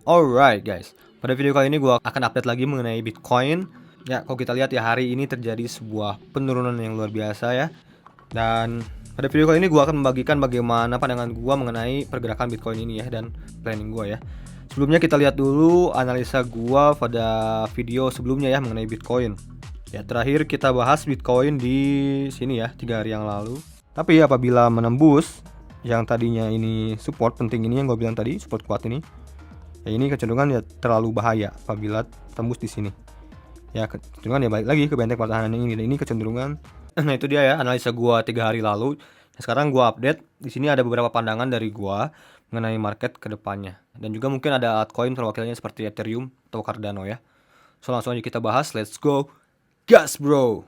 Alright guys, pada video kali ini gue akan update lagi mengenai Bitcoin. Ya, kalau kita lihat ya hari ini terjadi sebuah penurunan yang luar biasa ya. Dan pada video kali ini gue akan membagikan bagaimana pandangan gue mengenai pergerakan Bitcoin ini ya, dan planning gue ya. Sebelumnya kita lihat dulu analisa gue pada video sebelumnya ya mengenai Bitcoin. Ya, terakhir kita bahas Bitcoin di sini ya 3 hari yang lalu. Tapi apabila menembus yang tadinya ini support penting ini yang gue bilang tadi, support kuat ini, ya ini kecenderungan ya terlalu bahaya apabila tembus di sini. Ya kecenderungan ya balik lagi ke benteng pertahanan ini. Dan ini kecenderungan. Nah itu dia ya analisa gua 3 hari lalu. Nah, sekarang gua update. Di sini ada beberapa pandangan dari gua mengenai market ke depannya. Dan juga mungkin ada altcoin perwakilannya seperti Ethereum atau Cardano ya. So langsung aja kita bahas. Let's go. Gas bro.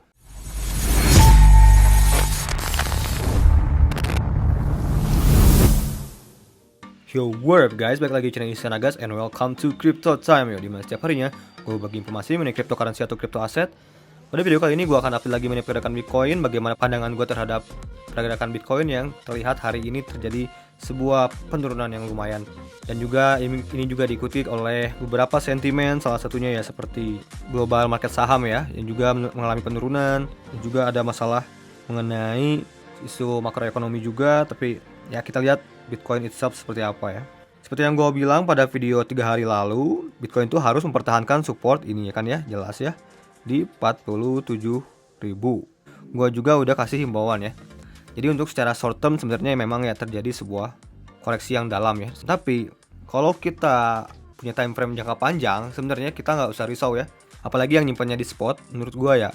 Yo, what up guys, balik lagi channel Istana Gas and welcome to Crypto Time. Yo, dimana setiap harinya gue bagi informasi mengenai cryptocurrency atau crypto aset. Pada video kali ini gue akan update lagi mengenai pergerakan Bitcoin, bagaimana pandangan gue terhadap pergerakan Bitcoin yang terlihat hari ini terjadi sebuah penurunan yang lumayan. Dan juga ini juga diikuti oleh beberapa sentimen, salah satunya ya seperti global market saham ya, yang juga mengalami penurunan. Dan juga ada masalah mengenai isu makroekonomi juga, tapi ya kita lihat Bitcoin itself seperti apa ya. Seperti yang gue bilang pada video 3 hari lalu, Bitcoin itu harus mempertahankan support ini ya kan ya, jelas ya, di 47.000. Gue juga udah kasih himbauan ya. Jadi untuk secara short term sebenarnya memang ya terjadi sebuah koreksi yang dalam ya. Tapi kalau kita punya time frame jangka panjang, sebenarnya kita nggak usah risau ya. Apalagi yang nyimpannya di spot, menurut gue ya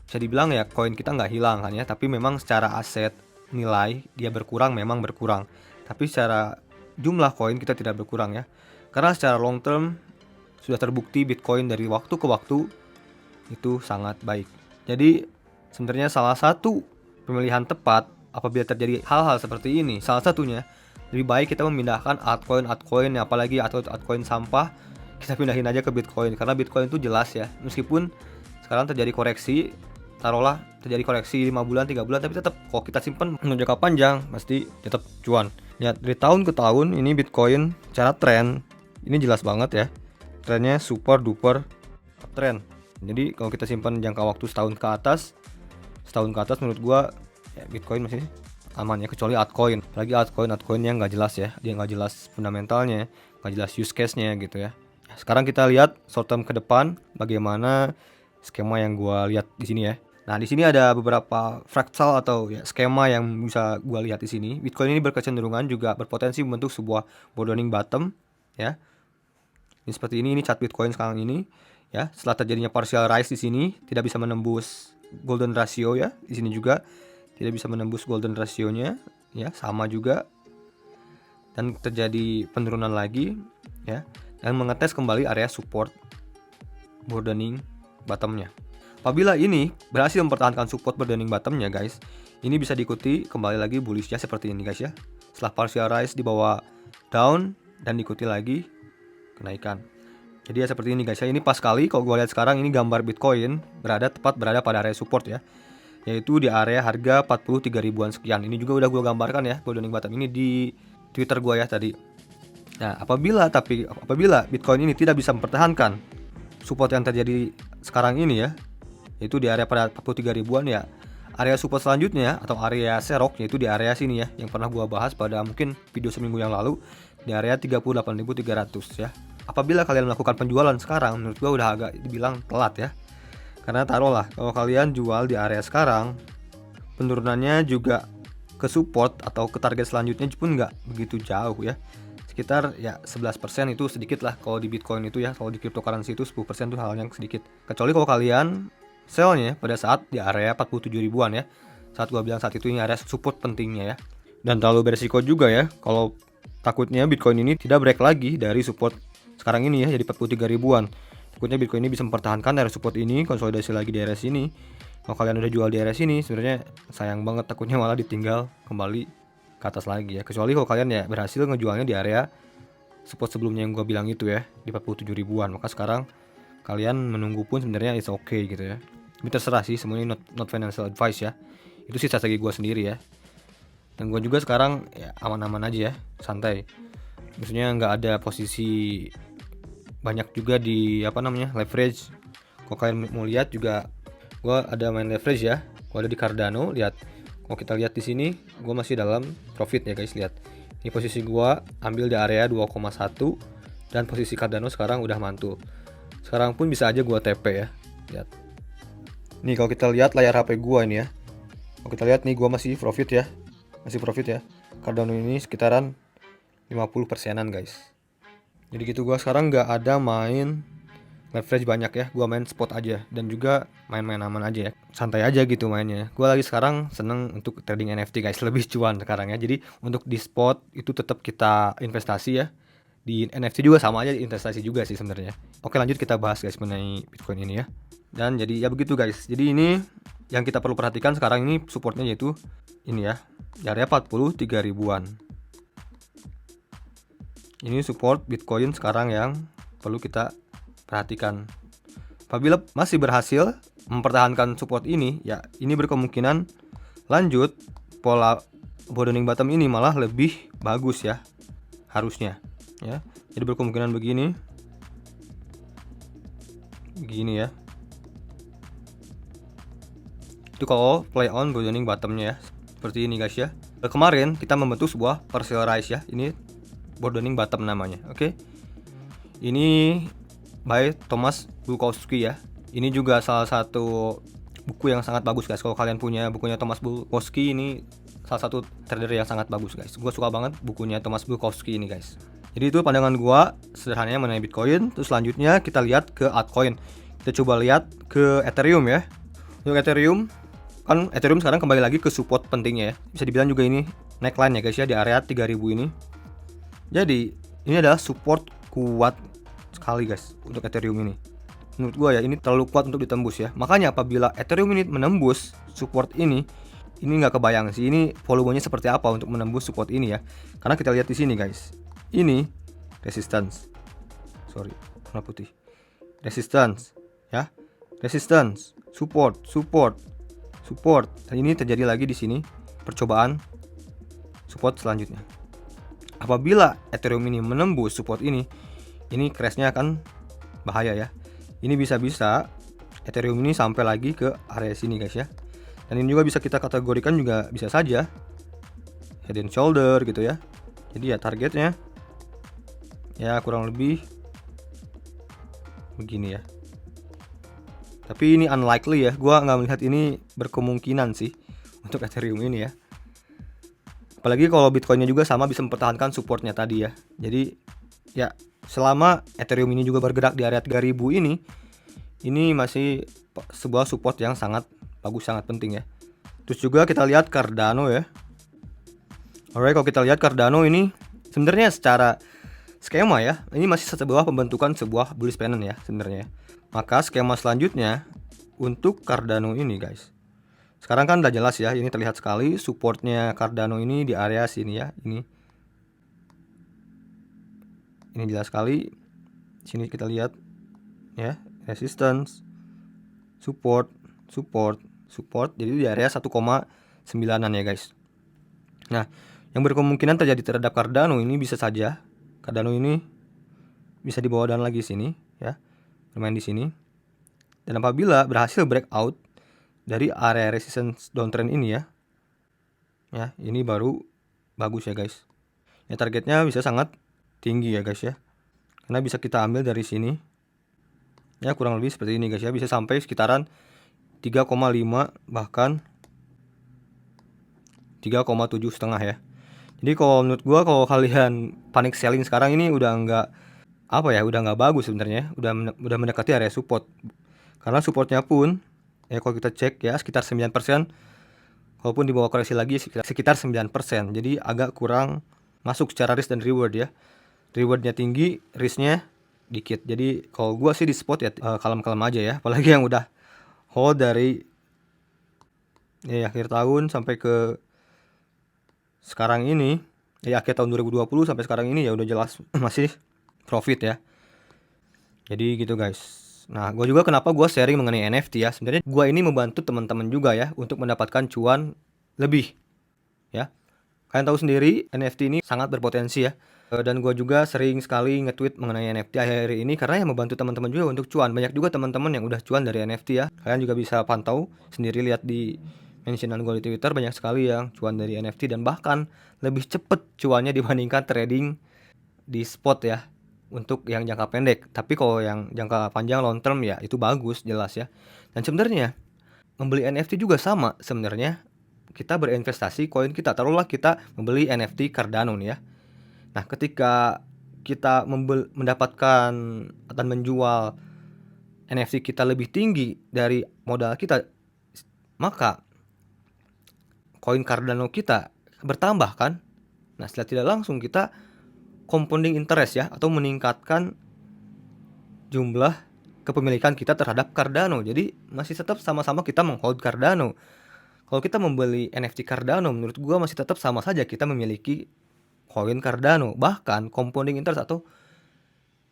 bisa dibilang ya koin kita nggak hilang kan ya. Tapi memang secara aset nilai dia berkurang, memang berkurang. Tapi secara jumlah koin kita tidak berkurang ya. Karena secara long term sudah terbukti Bitcoin dari waktu ke waktu itu sangat baik. Jadi sebenarnya salah satu pemilihan tepat apabila terjadi hal-hal seperti ini, salah satunya lebih baik kita memindahkan altcoin, apalagi altcoin sampah, kita pindahin aja ke Bitcoin. Karena Bitcoin itu jelas ya, meskipun sekarang terjadi koreksi, taruhlah terjadi koreksi 5 bulan, 3 bulan, tapi tetap kalau kita simpan untuk jangka panjang pasti tetap cuan. Ya, dari tahun ke tahun ini Bitcoin secara tren ini jelas banget ya. Trennya super duper tren. Jadi kalau kita simpan jangka waktu setahun ke atas menurut gua ya Bitcoin masih aman ya, kecuali altcoin. Apalagi altcoin yang nggak jelas ya, dia nggak jelas fundamentalnya, nggak jelas use case-nya gitu ya. Sekarang kita lihat short term ke depan bagaimana skema yang gua lihat di sini ya. Nah, di sini ada beberapa fractal atau ya skema yang bisa gua lihat di sini. Bitcoin ini berkecenderungan juga berpotensi membentuk sebuah broadening bottom ya. Ini seperti ini chart Bitcoin sekarang ini ya. Setelah terjadinya partial rise di sini tidak bisa menembus golden ratio ya. Di sini juga tidak bisa menembus golden ratio-nya ya, sama juga. Dan terjadi penurunan lagi ya, dan mengetes kembali area support broadening bottomnya. Apabila ini berhasil mempertahankan support broadening bottomnya guys, ini bisa diikuti kembali lagi bullishnya seperti ini guys ya. Setelah partial rise dibawa down dan diikuti lagi kenaikan. Jadi ya seperti ini guys ya. Ini pas sekali kalau gue lihat sekarang ini gambar Bitcoin tepat berada pada area support ya, yaitu di area harga 43 ribuan sekian. Ini juga udah gue gambarkan ya broadening bottom ini di Twitter gue ya tadi. Nah, apabila Bitcoin ini tidak bisa mempertahankan support yang terjadi sekarang ini ya, yaitu di area pada 43 ribuan ya, area support selanjutnya atau area serok yaitu di area sini ya, yang pernah gua bahas pada mungkin video seminggu yang lalu di area 38.300 ya. Apabila kalian melakukan penjualan sekarang, menurut gua udah agak dibilang telat ya. Karena taruhlah kalau kalian jual di area sekarang, penurunannya juga ke support atau ke target selanjutnya pun nggak begitu jauh ya. Sekitar ya 11% itu sedikit lah kalau di Bitcoin itu ya. Kalau di cryptocurrency itu 10% itu hal yang sedikit. Kecuali kalau kalian sell-nya pada saat di area 47 ribuan ya. Saat gua bilang saat itu ini area support pentingnya ya. Dan terlalu beresiko juga ya kalau takutnya Bitcoin ini tidak break lagi dari support sekarang ini ya, jadi 43 ribuan. Takutnya Bitcoin ini bisa mempertahankan area support ini, konsolidasi lagi di area sini. Kalau kalian udah jual di area sini, sebenarnya sayang banget, takutnya malah ditinggal kembali ke atas lagi ya. Kecuali kalau kalian ya berhasil ngejualnya di area support sebelumnya yang gue bilang itu ya, di 47 ribuan. Maka sekarang kalian menunggu pun sebenarnya it's okay gitu ya. Ini terserah sih, semuanya not financial advice ya. Itu sih strategi gue sendiri ya. Dan gue juga sekarang ya aman-aman aja ya, santai. Maksudnya nggak ada posisi banyak juga di apa namanya leverage. Kalau kalian mau lihat juga, gue ada main leverage ya. Gue ada di Cardano, lihat. Kalau kita lihat di sini, gue masih dalam profit ya guys, lihat. Ini posisi gue ambil di area 2,1 dan posisi Cardano sekarang udah mantul. Sekarang pun bisa aja gue TP ya, lihat. Nih kalau kita lihat layar HP gue ini ya. Kalau kita lihat nih, gue masih profit ya, Cardano ini sekitaran 50%-an guys. Jadi gitu, gue sekarang nggak ada main leverage banyak ya, gue main spot aja dan juga main-main aman aja ya, santai aja gitu mainnya. Gue lagi sekarang seneng untuk trading NFT guys, lebih cuan sekarang ya. Jadi untuk di spot itu tetap kita investasi ya, di NFT juga sama aja investasi juga sih sebenarnya. Oke lanjut kita bahas guys mengenai Bitcoin ini ya. Dan jadi ya begitu guys, jadi ini yang kita perlu perhatikan sekarang ini supportnya yaitu ini ya, di area 43 ribuan. Ini support Bitcoin sekarang yang perlu kita perhatikan. Apabila masih berhasil mempertahankan support ini, ya ini berkemungkinan lanjut pola broadening bottom ini malah lebih bagus ya, harusnya ya. Jadi berkemungkinan begini ya. Itu kalau play on broadening bottomnya ya, seperti ini guys ya. Kemarin kita membentuk sebuah partial rise ya, ini broadening bottom namanya. Oke. Ini by Thomas Bukowski ya. Ini juga salah satu buku yang sangat bagus guys. Kalau kalian punya bukunya Thomas Bukowski, ini salah satu trader yang sangat bagus guys. Gue suka banget bukunya Thomas Bukowski ini guys. Jadi itu pandangan gue sederhananya mengenai Bitcoin. Terus selanjutnya kita lihat ke altcoin. Kita coba lihat ke Ethereum ya. Untuk Ethereum, kan Ethereum sekarang kembali lagi ke support pentingnya ya. Bisa dibilang juga ini neckline ya guys ya, di area 3000 ini. Jadi ini adalah support kuat sekali guys untuk Ethereum ini. Menurut gue ya ini terlalu kuat untuk ditembus ya. Makanya apabila Ethereum ini menembus support ini nggak kebayang sih ini volumenya seperti apa untuk menembus support ini ya. Karena kita lihat di sini guys, ini resistance, warna putih, resistance ya, resistance, support. Dan ini terjadi lagi di sini percobaan support selanjutnya. Apabila Ethereum ini menembus support ini crashnya akan bahaya ya. Ini bisa-bisa Ethereum ini sampai lagi ke area sini guys ya. Dan ini juga bisa kita kategorikan juga bisa saja head and shoulder gitu ya. Jadi ya targetnya ya kurang lebih begini ya. Tapi ini unlikely ya, gua nggak melihat ini berkemungkinan sih untuk Ethereum ini ya. Apalagi kalau Bitcoinnya juga sama bisa mempertahankan supportnya tadi ya. Jadi ya selama Ethereum ini juga bergerak di area 3000 ini masih sebuah support yang sangat bagus, sangat penting ya. Terus juga kita lihat Cardano ya. Alright, kalau kita lihat Cardano ini sebenarnya secara skema ya, ini masih sebuah pembentukan sebuah bullish pattern ya sebenarnya. Maka skema selanjutnya untuk Cardano ini guys, sekarang kan udah jelas ya, ini terlihat sekali supportnya Cardano ini di area sini ya, ini jelas sekali. Sini kita lihat ya, resistance, support. Jadi di area 1,9an ya guys. Nah, yang berkemungkinan terjadi terhadap Cardano ini bisa saja Cardano ini bisa dibawa down lagi sini ya, bermain di sini. Dan apabila berhasil breakout dari area resistance downtrend ini ya, ini baru bagus ya guys. Ya targetnya bisa sangat tinggi ya guys ya, karena bisa kita ambil dari sini ya, kurang lebih seperti ini guys ya, bisa sampai sekitaran 3,5 bahkan 3,7 setengah ya. Jadi kalau menurut gua, kalau kalian panic selling sekarang ini udah nggak bagus sebenarnya, udah mendekati area support. Karena supportnya pun ya kalau kita cek ya sekitar 9%, walaupun di bawah koreksi lagi sekitar 9%. Jadi agak kurang masuk secara risk dan reward ya. Rewardnya tinggi, risknya dikit. Jadi kalau gua sih di spot ya kalem-kalem aja ya. Apalagi yang udah hold dari akhir tahun sampai ke sekarang ini, akhir tahun 2020 sampai sekarang ini ya udah jelas masih profit ya. Jadi gitu guys. Nah, gue juga kenapa gue sharing mengenai NFT ya. Sebenarnya gue ini membantu teman-teman juga ya untuk mendapatkan cuan lebih ya. Kalian tahu sendiri NFT ini sangat berpotensi ya. Dan gue juga sering sekali nge-tweet mengenai NFT akhir-akhir ini karena ya membantu teman-teman juga untuk cuan. Banyak juga teman-teman yang udah cuan dari NFT ya. Kalian juga bisa pantau sendiri, lihat di mentionan gue di Twitter, banyak sekali yang cuan dari NFT dan bahkan lebih cepet cuannya dibandingkan trading di spot ya, untuk yang jangka pendek. Tapi kalau yang jangka panjang long term ya itu bagus jelas ya. Dan sebenarnya membeli NFT juga sama sebenarnya. Kita berinvestasi koin kita, taruhlah kita membeli NFT Cardano nih ya. Nah, ketika kita mendapatkan dan menjual NFT kita lebih tinggi dari modal kita, maka koin Cardano kita bertambah kan. Nah, setelah tidak langsung kita compounding interest ya, atau meningkatkan jumlah kepemilikan kita terhadap Cardano. Jadi masih tetap sama-sama kita menghold Cardano. Kalau kita membeli NFT Cardano, menurut gua masih tetap sama saja kita memiliki koin Cardano. Bahkan compounding interest atau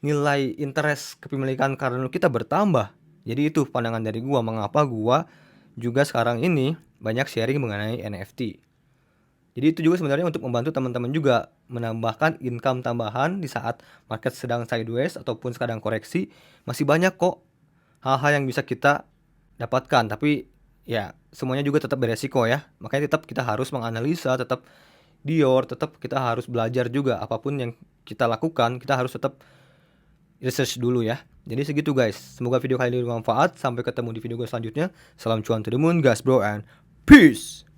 nilai interest kepemilikan Cardano kita bertambah. Jadi itu pandangan dari gua mengapa gua juga sekarang ini banyak sharing mengenai NFT. Jadi itu juga sebenarnya untuk membantu teman-teman juga menambahkan income tambahan di saat market sedang sideways ataupun sedang koreksi. Masih banyak kok hal-hal yang bisa kita dapatkan, tapi ya semuanya juga tetap beresiko ya. Makanya tetap kita harus menganalisa, tetap tetap kita harus belajar juga. Apapun yang kita lakukan, kita harus tetap research dulu ya. Jadi segitu guys, semoga video kali ini bermanfaat. Sampai ketemu di video gue selanjutnya. Salam cuan to the moon guys bro, and peace.